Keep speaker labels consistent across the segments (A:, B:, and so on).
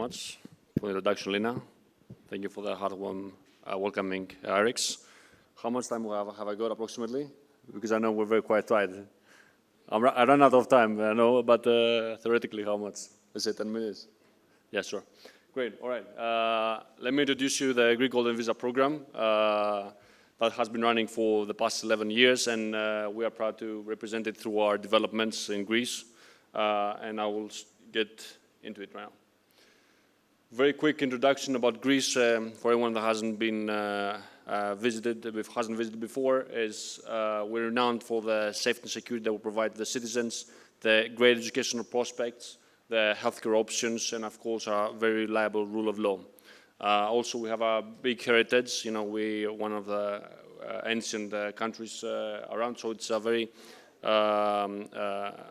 A: much for the introduction, Lina. Thank you for the hard welcoming IREX. How much time have I got approximately? Because I know we're very quite tight. I ran out of time, I know, but theoretically, how much? Let's say 10 minutes. Yeah, sure. Great. All right. Let me introduce you the Greek Golden Visa program that has been running for the past 11 years, and we are proud to represent it through our developments in Greece. And I will get into it now. Very quick introduction about Greece for anyone that hasn't been hasn't visited before. Is we're renowned for the safety and security that we provide to the citizens, the great educational prospects, the healthcare options, and of course our very reliable rule of law. Also, we have a big heritage. You know, we are one of the ancient countries around, so it's a very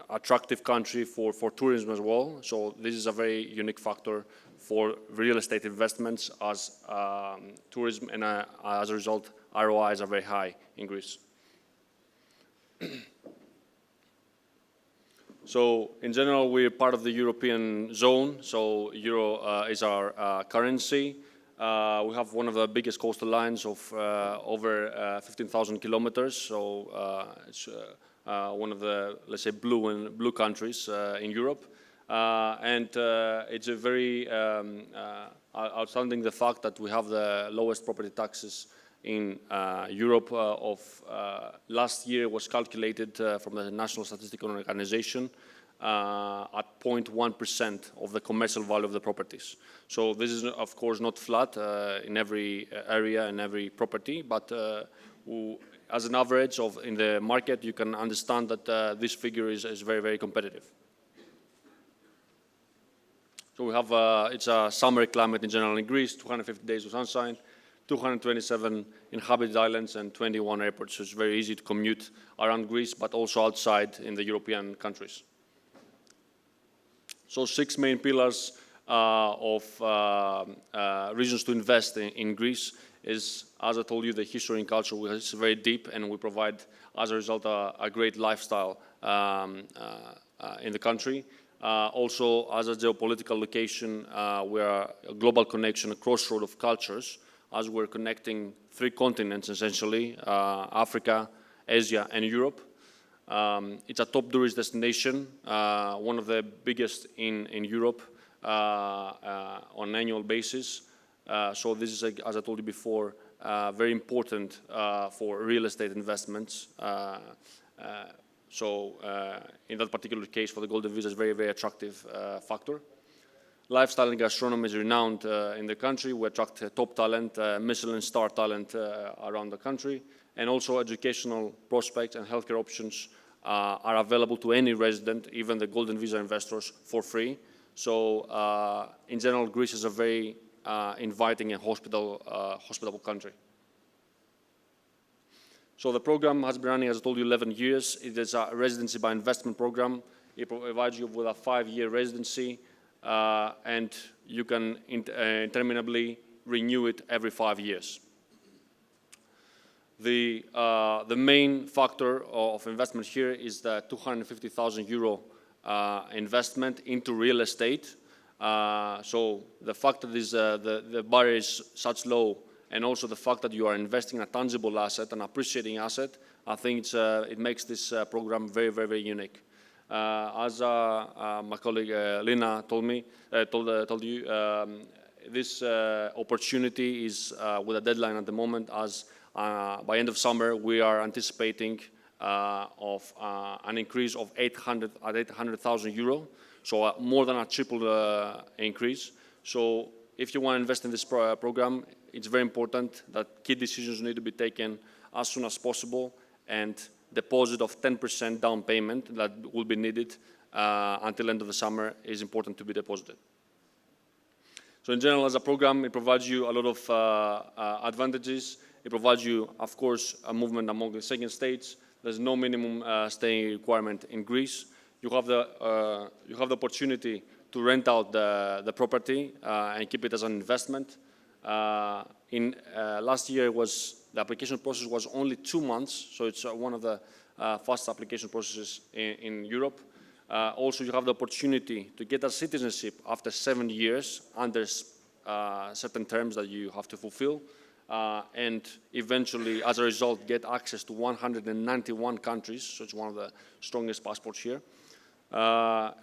A: attractive country for tourism as well. So this is a very unique factor for real estate investments as tourism, and as a result, ROIs are very high in Greece. So in general, we're part of the European zone. So euro is our currency. We have one of the biggest coastal lines of over 15,000 kilometers. So it's one of the, let's say, blue countries in Europe. And it's a very outstanding the fact that we have the lowest property taxes in Europe. Last year was calculated from the National Statistical Organization at 0.1% of the commercial value of the properties. So this is, of course, not flat in every area and every property, but as an average in the market, you can understand that this figure is very, very competitive. So we have, it's a summer climate in general in Greece, 250 days of sunshine, 227 inhabited islands, and 21 airports. So it's very easy to commute around Greece, but also outside in the European countries. So 6 main pillars of reasons to invest in Greece is, as I told you, the history and culture, which is very deep, and we provide, as a result, a great lifestyle in the country. Also, as a geopolitical location, we are a global connection, a crossroad of cultures, as we're connecting 3 continents, essentially, Africa, Asia, and Europe. It's a top tourist destination, one of the biggest in Europe on an annual basis. So this is, as I told you before, very important for real estate investments. So in that particular case, for the Golden Visa, is a very, very attractive factor. Lifestyle and gastronomy is renowned in the country. We attract top talent, Michelin star talent around the country. And also educational prospects and healthcare options are available to any resident, even the Golden Visa investors, for free. So in general, Greece is a very inviting and hospitable country. So the program has been running, as I told you, 11 years. It is a residency by investment program. It provides you with a 5-year residency, and you can interminably renew it every 5 years. The main factor of investment here is the 250,000 euro investment into real estate. So the fact that the barrier is such low, and also the fact that you are investing in a tangible asset, an appreciating asset, I think it makes this program very, very, very unique. As my colleague Lina told you, this opportunity is with a deadline at the moment, as by end of summer we are anticipating of an increase of 800,000 euro, so more than a triple increase. So if you want to invest in this program, it's very important that key decisions need to be taken as soon as possible, and deposit of 10% down payment that will be needed until end of the summer is important to be deposited. So in general, as a program, it provides you a lot of advantages. It provides you, of course, a movement among the second states. There's no minimum staying requirement in Greece. You have the opportunity to rent out the property and keep it as an investment. Last year, the application process was only 2 months, so it's one of the fast application processes in Europe. Also, you have the opportunity to get a citizenship after 7 years under certain terms that you have to fulfill, and eventually, as a result, get access to 191 countries, so it's one of the strongest passports here.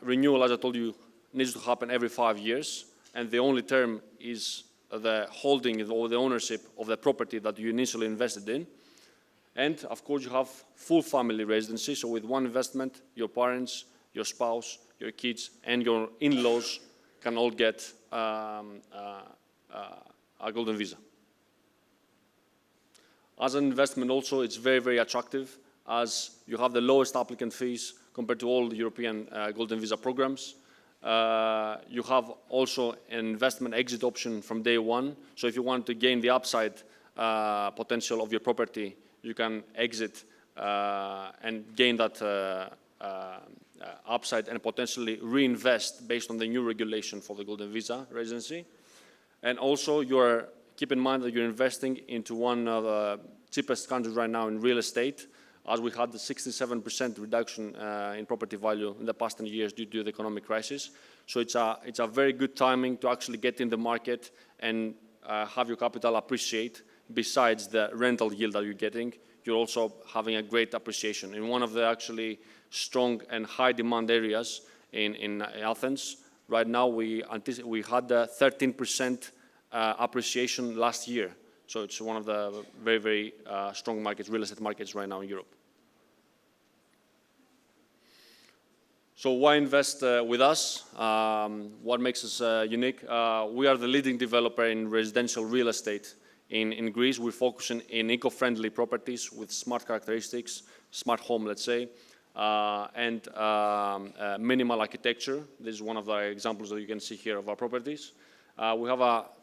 A: Renewal, as I told you, needs to happen every 5 years, and the only term is the holding or the ownership of the property that you initially invested in. And of course, you have full family residency, so with one investment, your parents, your spouse, your kids, and your in-laws can all get a golden visa. As an investment also, it's very, very attractive, as you have the lowest applicant fees compared to all the European golden visa programs. You have also an investment exit option from day one. So if you want to gain the upside potential of your property, you can exit and gain that upside and potentially reinvest based on the new regulation for the golden visa residency. And also, keep in mind that you're investing into one of the cheapest countries right now in real estate, as we had the 67% reduction in property value in the past 10 years due to the economic crisis. So it's a very good timing to actually get in the market and have your capital appreciate. Besides the rental yield that you're getting, you're also having a great appreciation. In one of the actually strong and high demand areas in Athens, right now we had the 13% appreciation last year. So it's one of the very, very strong markets, real estate markets right now in Europe. So why invest with us? What makes us unique? We are the leading developer in residential real estate in Greece. We're focusing in eco-friendly properties with smart characteristics, smart home, let's say, and minimal architecture. This is one of the examples that you can see here of our properties. We have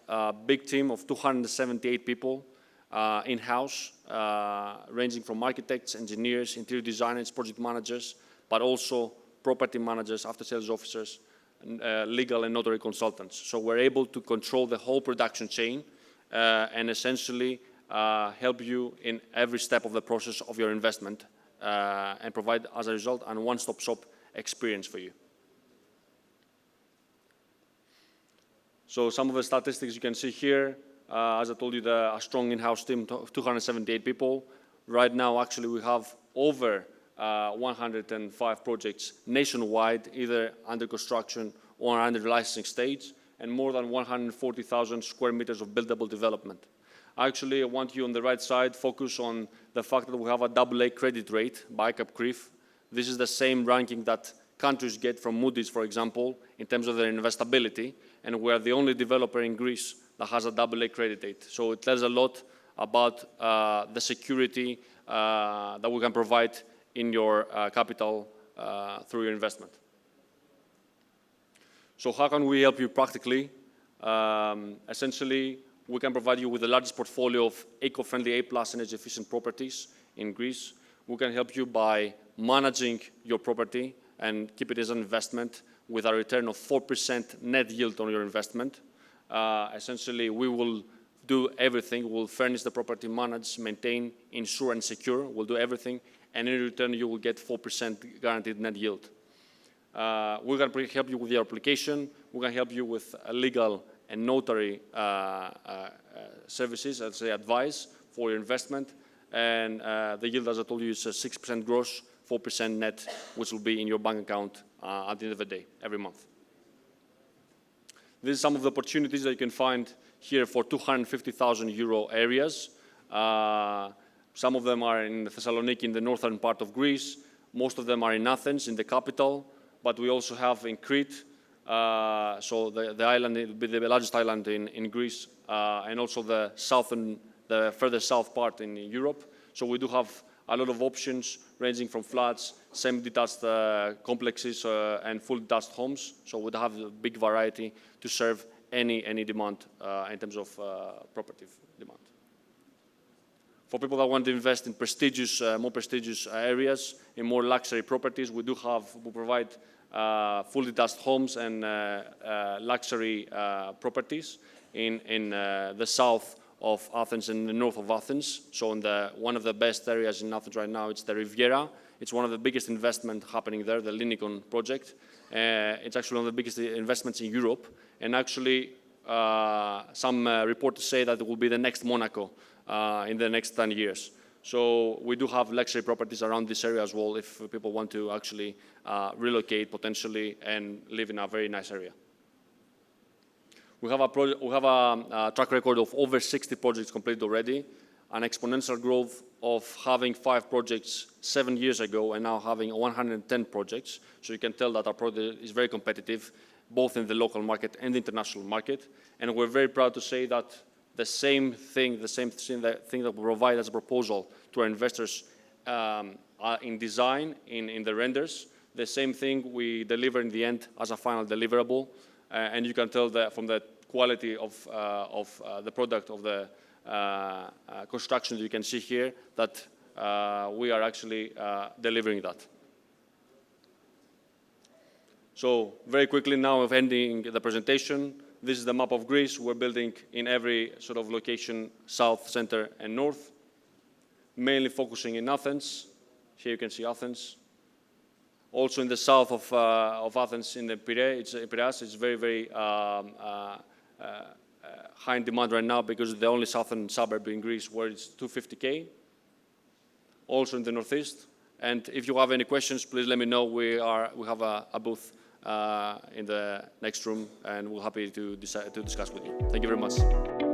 A: a big team of 278 people in-house, ranging from architects, engineers, interior designers, project managers, but also property managers, after-sales officers, legal and notary consultants. So we're able to control the whole production chain and essentially help you in every step of the process of your investment and provide, as a result, a one-stop shop experience for you. So some of the statistics you can see here, as I told you, a strong in-house team of 278 people. Right now, actually, we have over 105 projects nationwide, either under construction or under the licensing stage, and more than 140,000 square meters of buildable development. Actually, I want you on the right side focus on the fact that we have a AA credit rate by ICAP-CRIF. This is the same ranking that countries get from Moody's, for example, in terms of their investability, and we're the only developer in Greece that has a AA credit rate. So it tells a lot about the security that we can provide in your capital through your investment. So how can we help you practically? Essentially, we can provide you with the largest portfolio of eco-friendly A+ energy-efficient properties in Greece. We can help you by managing your property and keep it as an investment with a return of 4% net yield on your investment. Essentially, we will do everything. We'll furnish the property, manage, maintain, insure, and secure. We'll do everything, and in return, you will get 4% guaranteed net yield. We're going to help you with your application. We're going to help you with legal and notary services, let's say advice for your investment. And the yield, as I told you, is 6% gross, 4% net, which will be in your bank account at the end of the day, every month. These are some of the opportunities that you can find here for 250,000 euro areas. Some of them are in Thessaloniki, in the northern part of Greece. Most of them are in Athens, in the capital. But we also have in Crete, so the island will be the largest island in Greece, and also the further south part in Europe. So we do have a lot of options ranging from flats, semi-detached complexes, and full detached homes. So we have a big variety to serve any demand in terms of property demand. For people that want to invest in more prestigious areas, in more luxury properties, we provide full detached homes and luxury properties in the south of Athens and the north of Athens. So in one of the best areas in Athens right now, it's the Riviera. It's one of the biggest investments happening there, the Linikon project. It's actually one of the biggest investments in Europe. And actually, some reports say that it will be the next Monaco in the next 10 years. So we do have luxury properties around this area as well if people want to actually relocate potentially and live in a very nice area. We have a track record of over 60 projects completed already, an exponential growth of having 5 projects 7 years ago and now having 110 projects. So you can tell that our project is very competitive, both in the local market and the international market. And we're very proud to say that the same thing that we provide as a proposal to our investors in design, in the renders, the same thing we deliver in the end as a final deliverable. And you can tell that from the quality of the product of the construction that you can see here that we are actually delivering that. So very quickly now of ending the presentation, this is the map of Greece. We're building in every sort of location, south, center, and north, mainly focusing in Athens. Here you can see Athens. Also in the south of Athens, in the Piraeus, it's very, very high in demand right now because it's the only southern suburb in Greece where it's 250K. Also in the northeast. And if you have any questions, please let me know. We have a booth in the next room, and we're happy to discuss with you. Thank you very much.